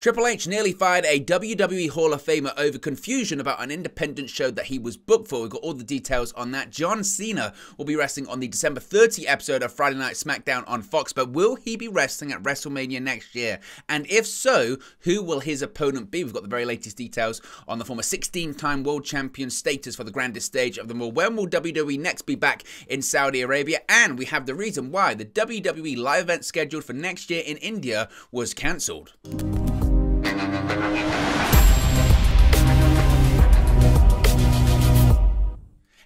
Triple H nearly fired a WWE Hall of Famer over confusion about an independent show that he was booked for. We've got all the details on that. John Cena will be wrestling on the December 30 episode of Friday Night SmackDown on Fox, but will he be wrestling at WrestleMania next year? And if so, who will his opponent be? We've got the very latest details on the former 16-time world champion status for the grandest stage of them all. When will WWE next be back in Saudi Arabia? And we have the reason why the WWE live event scheduled for next year in India was cancelled.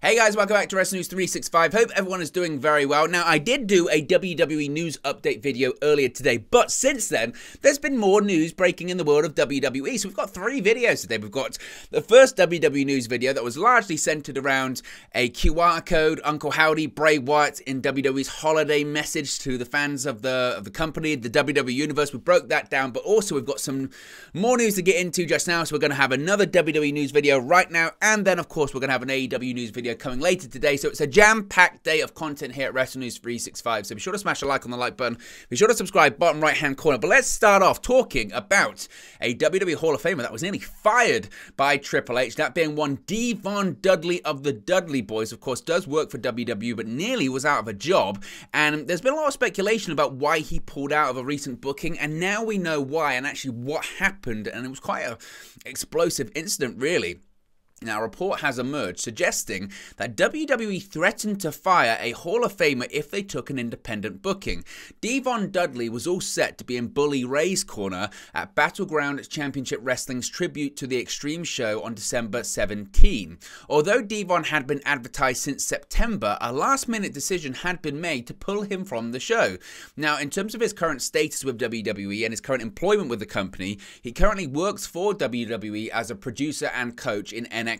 Hey guys, welcome back to Wrestling News 365. Hope everyone is doing very well. Now, I did do a WWE news update video earlier today, but since then, there's been more news breaking in the world of WWE. So we've got 3 videos today. We've got the first WWE news video that was largely centered around a QR code, Uncle Howdy, Bray Wyatt in WWE's holiday message to the fans of the company, the WWE Universe. We broke that down, but also we've got some more news to get into just now. So we're going to have another WWE news video right now, and then, of course, we're going to have an AEW news video coming later today. So it's a jam-packed day of content here at Wrestling News 365. So be sure to smash a like on the like button. Be sure to subscribe, bottom right-hand corner. But let's start off talking about a WWE Hall of Famer that was nearly fired by Triple H. That being one Devon Dudley of the Dudley Boys. Of course, does work for WWE, but nearly was out of a job. And there's been a lot of speculation about why he pulled out of a recent booking. And now we know why and actually what happened. And it was quite an explosive incident, really. Now, a report has emerged suggesting that WWE threatened to fire a Hall of Famer if they took an independent booking. Devon Dudley was all set to be in Bully Ray's corner at Battleground Championship Wrestling's tribute to the Extreme show on December 17. Although Devon had been advertised since September, a last-minute decision had been made to pull him from the show. Now, in terms of his current status with WWE and his current employment with the company, he currently works for WWE as a producer and coach in NXT.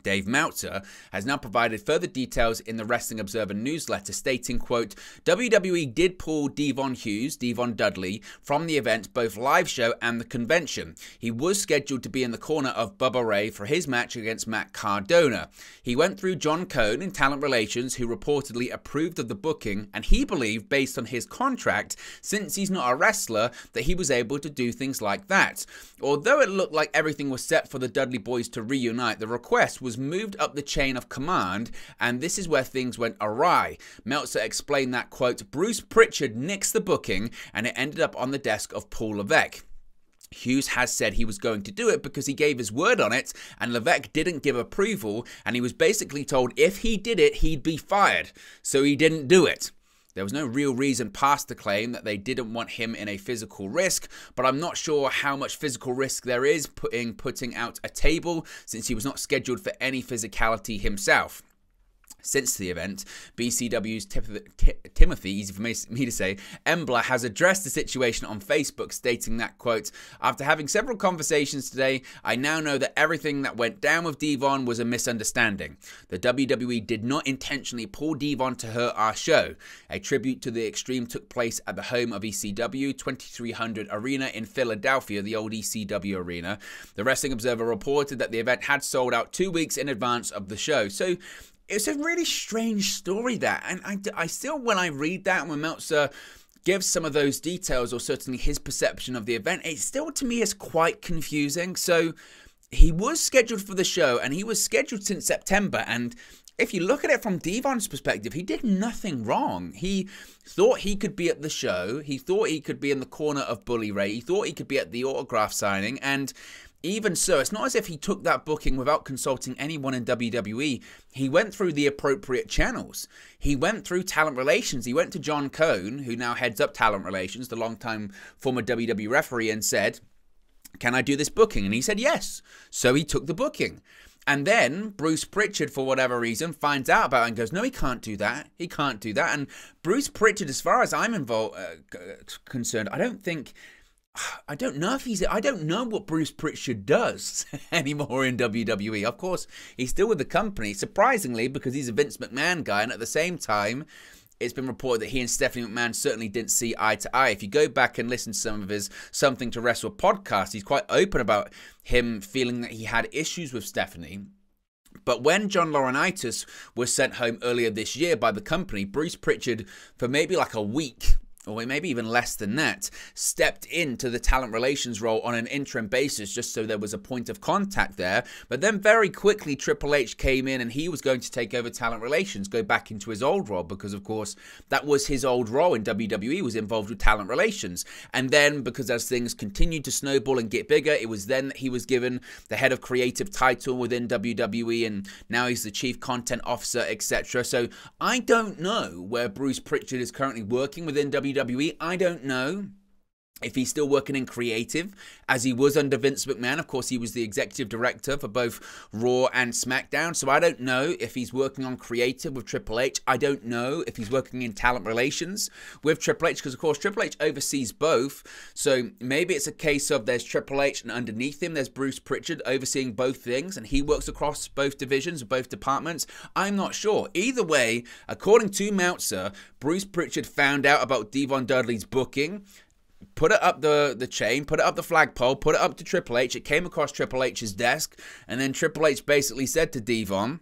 Dave Meltzer has now provided further details in the Wrestling Observer newsletter stating, quote, WWE did pull Devon Dudley, from the event, both live show and the convention. He was scheduled to be in the corner of Bubba Ray for his match against Matt Cardona. He went through John Cone in Talent Relations, who reportedly approved of the booking, and he believed, based on his contract, since he's not a wrestler, that he was able to do things like that. Although it looked like everything was set for the Dudley boys to reunite, the request was moved up the chain of command, and this is where things went awry. Meltzer explained that, quote, Bruce Pritchard nixed the booking and it ended up on the desk of Paul Levesque. Hughes has said he was going to do it because he gave his word on it, and Levesque didn't give approval, and he was basically told if he did it, he'd be fired. So he didn't do it. There was no real reason past the claim that they didn't want him in a physical risk, but I'm not sure how much physical risk there is putting out a table, since he was not scheduled for any physicality himself. Since the event, BCW's Timothy, easy for me to say, Embler has addressed the situation on Facebook, stating that, quote, after having several conversations today, I now know that everything that went down with Devon was a misunderstanding. The WWE did not intentionally pull Devon to hurt our show. A tribute to the Extreme took place at the home of ECW, 2300 Arena in Philadelphia, the old ECW arena. The Wrestling Observer reported that the event had sold out 2 weeks in advance of the show. So it's a really strange story, that. And I still, when I read that, when Meltzer gives some of those details, or certainly his perception of the event, it still, to me, is quite confusing. So he was scheduled for the show, and he was scheduled since September. And if you look at it from Devon's perspective, he did nothing wrong. He thought he could be at the show. He thought he could be in the corner of Bully Ray. He thought he could be at the autograph signing. And even so, it's not as if he took that booking without consulting anyone in WWE. He went through the appropriate channels. He went through Talent Relations. He went to John Cone, who now heads up Talent Relations, the longtime former WWE referee, and said, can I do this booking? And he said yes. So he took the booking. And then Bruce Pritchard, for whatever reason, finds out about it and goes, no, he can't do that. He can't do that. And Bruce Pritchard, as far as I'm concerned, I don't know what Bruce Pritchard does anymore in WWE. Of course, he's still with the company, surprisingly, because he's a Vince McMahon guy, and at the same time, it's been reported that he and Stephanie McMahon certainly didn't see eye to eye. If you go back and listen to some of his Something to Wrestle podcast, he's quite open about him feeling that he had issues with Stephanie. But when John Laurinaitis was sent home earlier this year by the company, Bruce Pritchard, for maybe like a week, or maybe even less than that, stepped into the talent relations role on an interim basis just so there was a point of contact there. But then very quickly Triple H came in and he was going to take over talent relations, go back into his old role, because of course that was his old role in WWE, was involved with talent relations. And then because as things continued to snowball and get bigger, it was then that he was given the head of creative title within WWE, and now he's the chief content officer, etc. So I don't know where Bruce Pritchard is currently working within WWE. I don't know if he's still working in creative, as he was under Vince McMahon. Of course, he was the executive director for both Raw and SmackDown. So I don't know if he's working on creative with Triple H. I don't know if he's working in talent relations with Triple H, because of course Triple H oversees both. So maybe it's a case of there's Triple H and underneath him there's Bruce Pritchard overseeing both things, and he works across both divisions, both departments. I'm not sure. Either way, according to Meltzer, Bruce Pritchard found out about Devon Dudley's booking, put it up the chain, put it up the flagpole, put it up to Triple H. It came across Triple H's desk, and then Triple H basically said to Devon,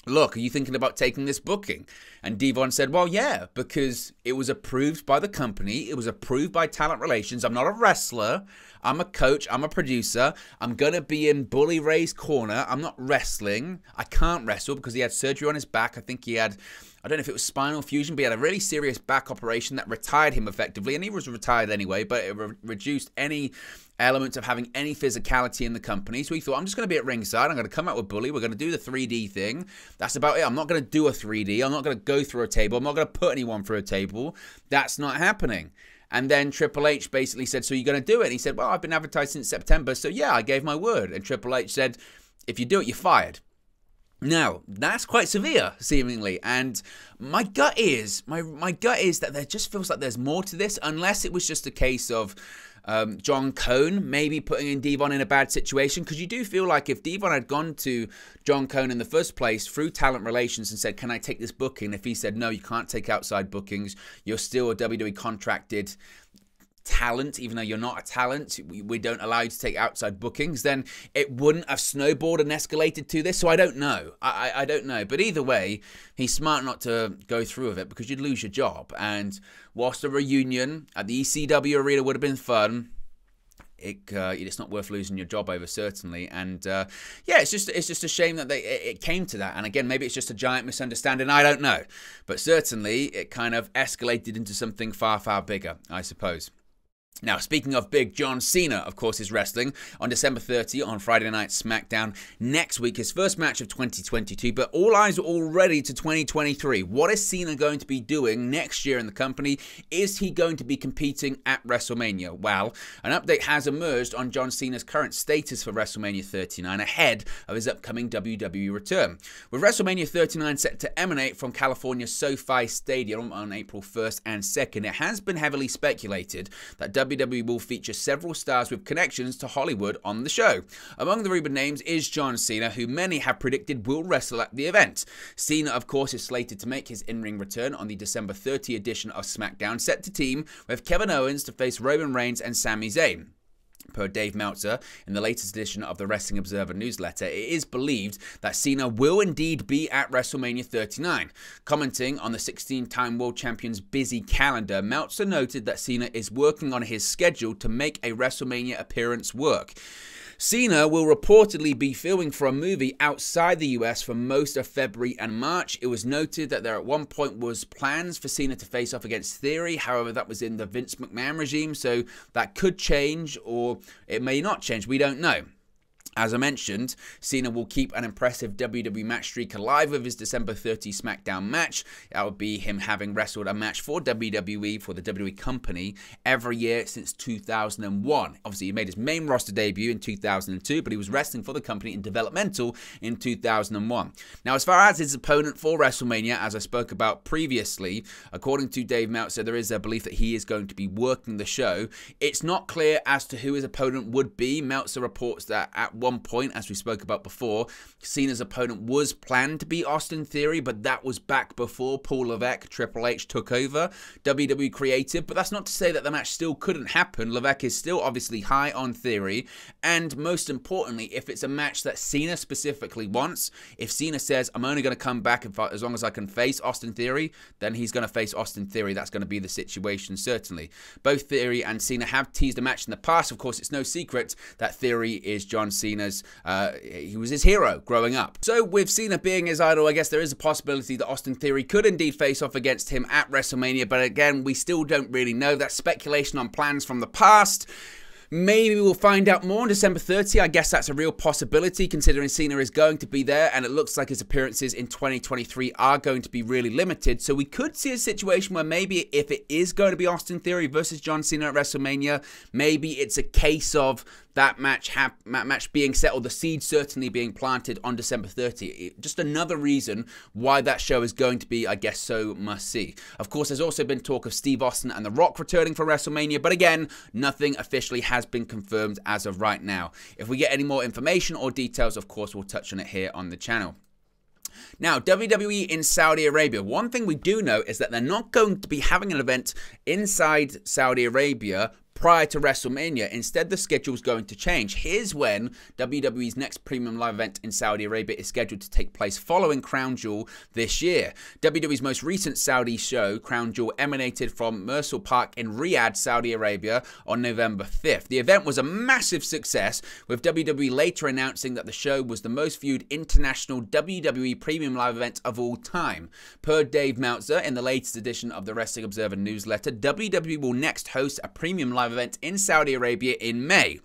look, are you thinking about taking this booking? And Devon said, well, yeah, because it was approved by the company. It was approved by talent relations. I'm not a wrestler. I'm a coach. I'm a producer. I'm going to be in Bully Ray's corner. I'm not wrestling. I can't wrestle because he had surgery on his back. I think he had, I don't know if it was spinal fusion, but he had a really serious back operation that retired him effectively. And he was retired anyway, but it reduced any elements of having any physicality in the company. So he thought, I'm just going to be at ringside. I'm going to come out with Bully. We're going to do the 3D thing. That's about it. I'm not going to do a 3D. I'm not going to go through a table. I'm not going to put anyone through a table. That's not happening. And then Triple H basically said, so you're going to do it? And he said, well, I've been advertised since September. So yeah, I gave my word. And Triple H said, if you do it, you're fired. Now, that's quite severe, seemingly, and my gut is that there just feels like there's more to this, unless it was just a case of John Cone maybe putting in Devon in a bad situation, because you do feel like if Devon had gone to John Cone in the first place through talent relations and said, can I take this booking? If he said, no, you can't take outside bookings, you're still a WWE contracted talent, even though you're not a talent, we don't allow you to take outside bookings, then it wouldn't have snowballed and escalated to this. So I don't know. I don't know. But either way, he's smart not to go through with it, because you'd lose your job. And whilst a reunion at the ECW arena would have been fun, it's not worth losing your job over, certainly. And yeah, it's just a shame that it came to that. And again, maybe it's just a giant misunderstanding. I don't know. But certainly it kind of escalated into something far, far bigger, I suppose. Now, speaking of big, John Cena, of course, is wrestling on December 30 on Friday Night SmackDown next week. His first match of 2022, but all eyes are already to 2023. What is Cena going to be doing next year in the company? Is he going to be competing at WrestleMania? Well, an update has emerged on John Cena's current status for WrestleMania 39 ahead of his upcoming WWE return. With WrestleMania 39 set to emanate from California's SoFi Stadium on April 1st and 2nd, it has been heavily speculated that WWE will feature several stars with connections to Hollywood on the show. Among the rumored names is John Cena, who many have predicted will wrestle at the event. Cena, of course, is slated to make his in-ring return on the December 30 edition of SmackDown, set to team with Kevin Owens to face Roman Reigns and Sami Zayn. Per Dave Meltzer, in the latest edition of the Wrestling Observer newsletter, it is believed that Cena will indeed be at WrestleMania 39. Commenting on the 16-time world champion's busy calendar, Meltzer noted that Cena is working on his schedule to make a WrestleMania appearance work. Cena will reportedly be filming for a movie outside the US for most of February and March. It was noted that there at one point was plans for Cena to face off against Theory. However, that was in the Vince McMahon regime, so that could change or it may not change. We don't know. As I mentioned, Cena will keep an impressive WWE match streak alive with his December 30 SmackDown match. That would be him having wrestled a match for WWE, for the WWE company, every year since 2001. Obviously, he made his main roster debut in 2002, but he was wrestling for the company in developmental in 2001. Now, as far as his opponent for WrestleMania, as I spoke about previously, according to Dave Meltzer, there is a belief that he is going to be working the show. It's not clear as to who his opponent would be. Meltzer reports that at one one point, as we spoke about before, Cena's opponent was planned to be Austin Theory, but that was back before Paul Levesque, Triple H, took over WWE Creative. But that's not to say that the match still couldn't happen. Levesque is still obviously high on Theory, and most importantly, if it's a match that Cena specifically wants, if Cena says, I'm only going to come back as long as I can face Austin Theory, then he's going to face Austin Theory. That's going to be the situation, certainly. Both Theory and Cena have teased a match in the past. Of course, it's no secret that Theory is John Cena's, he was his hero growing up. So with Cena being his idol, I guess there is a possibility that Austin Theory could indeed face off against him at WrestleMania, but again, we still don't really know. That's speculation on plans from the past. Maybe we'll find out more on December 30. I guess that's a real possibility, considering Cena is going to be there, and it looks like his appearances in 2023 are going to be really limited. So we could see a situation where maybe if it is going to be Austin Theory versus John Cena at WrestleMania, maybe it's a case of that match being set, or the seed certainly being planted on December 30. Just another reason why that show is going to be, I guess, so must-see. Of course, there's also been talk of Steve Austin and The Rock returning for WrestleMania, but again, nothing officially has been confirmed as of right now. If we get any more information or details, of course, we'll touch on it here on the channel. Now, WWE in Saudi Arabia. One thing we do know is that they're not going to be having an event inside Saudi Arabia prior to WrestleMania. Instead, the schedule is going to change. Here's when WWE's next premium live event in Saudi Arabia is scheduled to take place following Crown Jewel this year. WWE's most recent Saudi show, Crown Jewel, emanated from Mersal Park in Riyadh, Saudi Arabia on November 5th. The event was a massive success, with WWE later announcing that the show was the most viewed international WWE premium live event of all time. Per Dave Meltzer, in the latest edition of the Wrestling Observer newsletter, WWE will next host a premium live event in Saudi Arabia in May.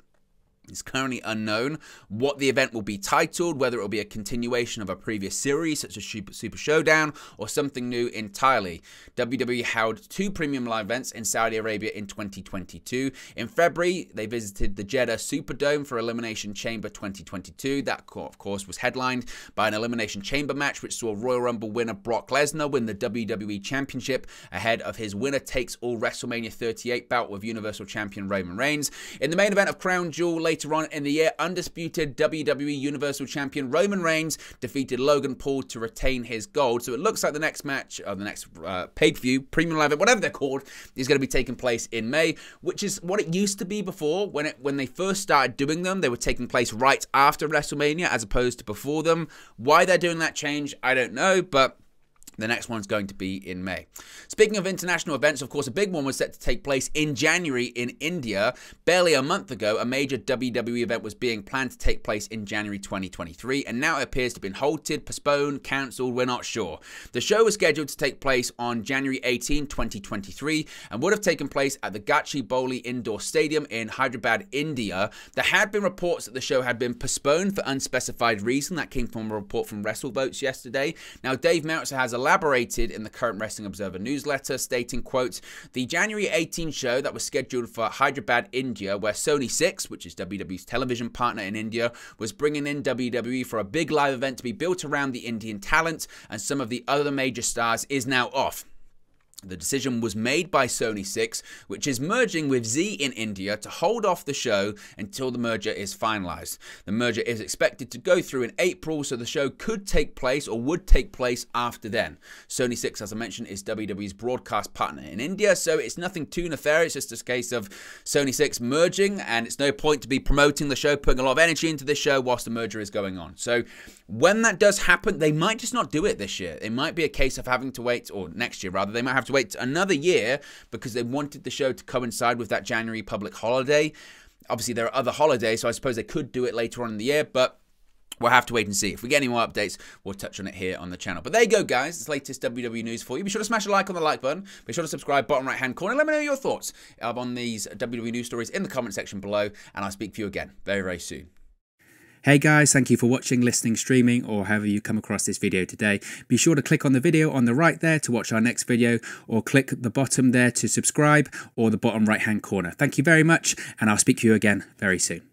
It's currently unknown what the event will be titled, whether it will be a continuation of a previous series such as Super Showdown or something new entirely. WWE held 2 premium live events in Saudi Arabia in 2022. In February, they visited the Jeddah Superdome for Elimination Chamber 2022. That, of course, was headlined by an Elimination Chamber match which saw Royal Rumble winner Brock Lesnar win the WWE Championship ahead of his winner-takes-all WrestleMania 38 bout with Universal Champion Roman Reigns. In the main event of Crown Jewel, later on in the year, undisputed WWE Universal Champion Roman Reigns defeated Logan Paul to retain his gold. So it looks like the next match, or the next pay-per-view, premium live event, whatever they're called, is going to be taking place in May, which is what it used to be before. When they first started doing them, they were taking place right after WrestleMania as opposed to before them. Why they're doing that change, I don't know, but the next one's going to be in May. Speaking of international events, of course, a big one was set to take place in January in India. Barely a month ago, a major WWE event was being planned to take place in January 2023, and now it appears to have been halted, postponed, cancelled, we're not sure. The show was scheduled to take place on January 18, 2023, and would have taken place at the Gachibowli Indoor Stadium in Hyderabad, India. There had been reports that the show had been postponed for unspecified reason. That came from a report from WrestleVotes yesterday. Now, Dave Meltzer has elaborated in the current Wrestling Observer newsletter, stating, quote, the January 18 show that was scheduled for Hyderabad, India, where Sony 6, which is WWE's television partner in India, was bringing in WWE for a big live event to be built around the Indian talent and some of the other major stars, is now off. The decision was made by Sony 6, which is merging with Z in India, to hold off the show until the merger is finalized. The merger is expected to go through in April, so the show could take place or would take place after then. Sony 6, as I mentioned, is WWE's broadcast partner in India, so it's nothing too nefarious. It's just a case of Sony 6 merging, and it's no point to be promoting the show, putting a lot of energy into this show whilst the merger is going on. So when that does happen, they might just not do it this year. It might be a case of having to wait, or next year rather, they might have to wait another year because they wanted the show to coincide with that January public holiday. Obviously, there are other holidays, so I suppose they could do it later on in the year, but we'll have to wait and see. If we get any more updates, we'll touch on it here on the channel. But there you go, guys. It's the latest WWE news for you. Be sure to smash a like on the like button. Be sure to subscribe, bottom right-hand corner. Let me know your thoughts on these WWE news stories in the comment section below, and I'll speak to you again very, very soon. Hey guys, thank you for watching, listening, streaming, or however you come across this video today. Be sure to click on the video on the right there to watch our next video, or click the bottom there to subscribe, or the bottom right hand corner. Thank you very much, and I'll speak to you again very soon.